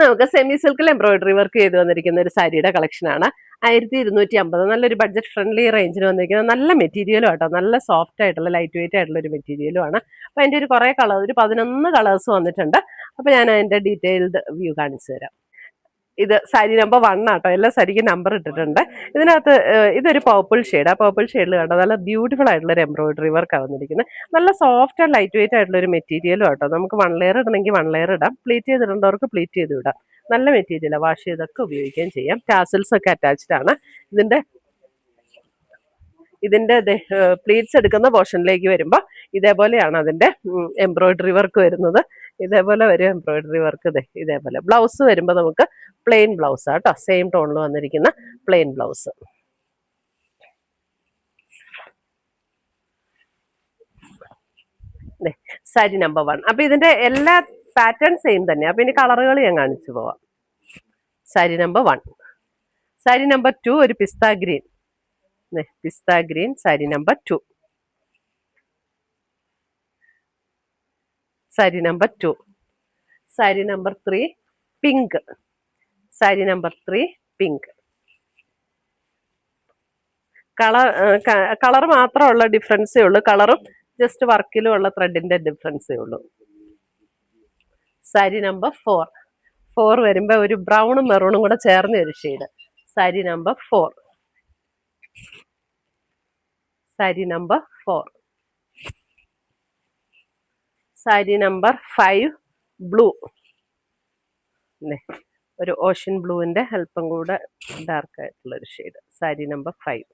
നമുക്ക് സെമി സിൽക്കിൽ embroidery work ചെയ്ത് വന്നിരിക്കുന്ന ഒരു സാരിയുടെ കളക്ഷനാണ്. 1250, നല്ലൊരു ബഡ്ജറ്റ് ഫ്രണ്ട്ലി റേഞ്ചിന് വന്നിരിക്കുന്ന നല്ല മെറ്റീരിയലും ആട്ടോ, നല്ല സോഫ്റ്റ് ആയിട്ടുള്ള ലൈറ്റ് വെയിറ്റ് ആയിട്ടുള്ള ഒരു മെറ്റീരിയലും ആണ്. അപ്പൊ അതിന്റെ ഒരു കുറെ കളർ, ഒരു 11 കളേഴ്സ് വന്നിട്ടുണ്ട്. അപ്പൊ ഞാൻ അതിന്റെ ഡീറ്റെയിൽഡ് വ്യൂ കാണിച്ചു തരാം. ഇത് സാരി നമ്പർ 1 ആട്ടോ, എല്ലാ സാരിക്കും നമ്പർ ഇട്ടിട്ടുണ്ട്. ഇതിനകത്ത് ഇതൊരു പർപ്പിൾ ഷെയ്ഡ്, ആ പർപ്പിൾ ഷെയ്ഡിൽ കണ്ടോ നല്ല ബ്യൂട്ടിഫുൾ ആയിട്ടുള്ള ഒരു എംബ്രോയിഡറി വർക്ക് വന്നിരിക്കുന്നത്. നല്ല സോഫ്റ്റ് ആൻഡ് ലൈറ്റ് വെയിറ്റ് ആയിട്ടുള്ള ഒരു മെറ്റീരിയലും ആട്ടോ. നമുക്ക് 1 ലെയർ ഇടണമെങ്കിൽ 1 ലെയർ ഇടാം, പ്ലീറ്റ് ചെയ്തിടേണ്ടവർക്ക് പ്ലീറ്റ് ചെയ്ത് ഇടാം. നല്ല മെറ്റീരിയലാണ്, വാഷ് ചെയ്തൊക്കെ ഉപയോഗിക്കുകയും ചെയ്യാം. ടാസൽസ് ഒക്കെ അറ്റാച്ച്ഡ് ആണ്. ഇതിന്റെ പ്ലീറ്റ്സ് എടുക്കുന്ന പോർഷനിലേക്ക് വരുമ്പോൾ ഇതേപോലെയാണ് അതിന്റെ എംബ്രോയിഡറി വർക്ക് വരുന്നത്. ഇതേപോലെ വരും എംബ്രോയിഡറി വർക്ക്. ഇതേപോലെ ബ്ലൗസ് വരുമ്പോൾ നമുക്ക് പ്ലെയിൻ ബ്ലൗസ് ആട്ടോ, സെയിം ടോണിൽ വന്നിരിക്കുന്ന പ്ലെയിൻ ബ്ലൗസ്. സാരി നമ്പർ 1. അപ്പൊ ഇതിന്റെ എല്ലാ പാറ്റേൺ സെയിം തന്നെ. അപ്പൊ ഇനി കളറുകൾ ഞാൻ കാണിച്ചു പോവാം. സാരി നമ്പർ 1. സാരി നമ്പർ 2 ഒരു pista green. Pista green sari number 2. Sari number 2. Sari number 3 pink. Sari number 3 pink. Colour മാത്രമുള്ള ഡിഫറൻസേ ഉള്ളൂ, കളറും ജസ്റ്റ് വർക്കിലും ഉള്ള ത്രെഡിന്റെ ഡിഫറൻസേ ഉള്ളൂ. സാരി നമ്പർ 4. 4 വരുമ്പോ ഒരു ബ്രൗണും മെറൂണും കൂടെ ചേർന്ന ഒരു shade. Sari number 4. Sari number 4. Sari number 5 blue. ഒരു ഓഷ്യൻ ബ്ലൂവിന്റെ അല്പം കൂടെ ഡാർക്ക് ആയിട്ടുള്ള ഒരു ഷെയ്ഡ്. സാരി നമ്പർ 5.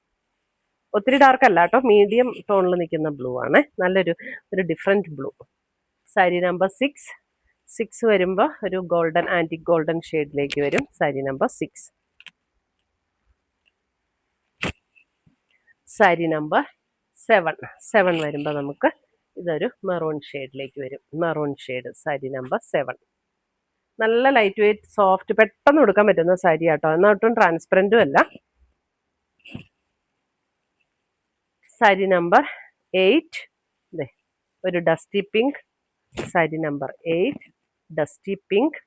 ഒത്തിരി ഡാർക്ക് അല്ല കേട്ടോ, മീഡിയം ടോണിൽ നിൽക്കുന്ന ബ്ലൂ ആണ്, ഒരു ഡിഫറെന്റ് ബ്ലൂ. സാരി നമ്പർ 6. 6 വരുമ്പോൾ ഒരു ഗോൾഡൻ, ആന്റിക് ഗോൾഡൻ ഷെയ്ഡിലേക്ക് വരും. സാരി നമ്പർ 6. സാരി നമ്പർ 7. 7 വരുമ്പോൾ നമുക്ക് ഇതൊരു മെറൂൺ ഷെയ്ഡിലേക്ക് വരും. Maroon shade sari number 7. നല്ല ലൈറ്റ് വെയിറ്റ് സോഫ്റ്റ്, പെട്ടെന്ന് കൊടുക്കാൻ പറ്റുന്ന സാരി ആട്ടോ, എന്നാൽ ഒട്ടും ട്രാൻസ്പെറന്റും അല്ല. സാരി നമ്പർ 8. ഒരു dusty pink. Sari number 8 dusty pink.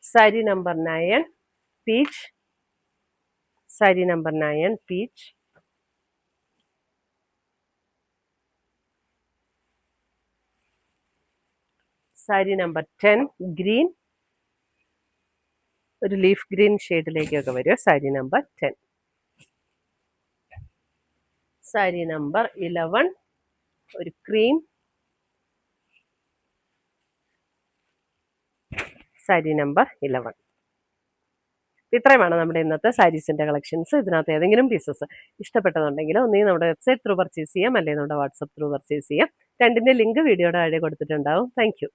Sari number 9 peach. Sari number 9 peach. Sari number 10 green. ഒരു ലീഫ് ഗ്രീൻ ഷെയ്ഡിലേക്കൊക്കെ വരും. സാരി നമ്പർ 10. സാരി നമ്പർ 11 ഒരു ക്രീം. സാരി നമ്പർ 11. ഇത്രയുമാണ് നമ്മുടെ ഇന്നത്തെ സാരീസിന്റെ കളക്ഷൻസ്. ഇതിനകത്ത് ഏതെങ്കിലും പീസസ് ഇഷ്ടപ്പെട്ടതുണ്ടെങ്കിൽ ഒന്നെങ്കിൽ നമ്മുടെ വെബ്സൈറ്റ് ത്രൂ പർച്ചേസ് ചെയ്യാം, അല്ലെങ്കിൽ നമ്മുടെ വാട്സപ്പ് ത്രൂ പർച്ചേസ് ചെയ്യാം. രണ്ടിന്റെ ലിങ്ക് വീഡിയോയുടെ താഴെ കൊടുത്തിട്ടുണ്ടാവും. Thank U.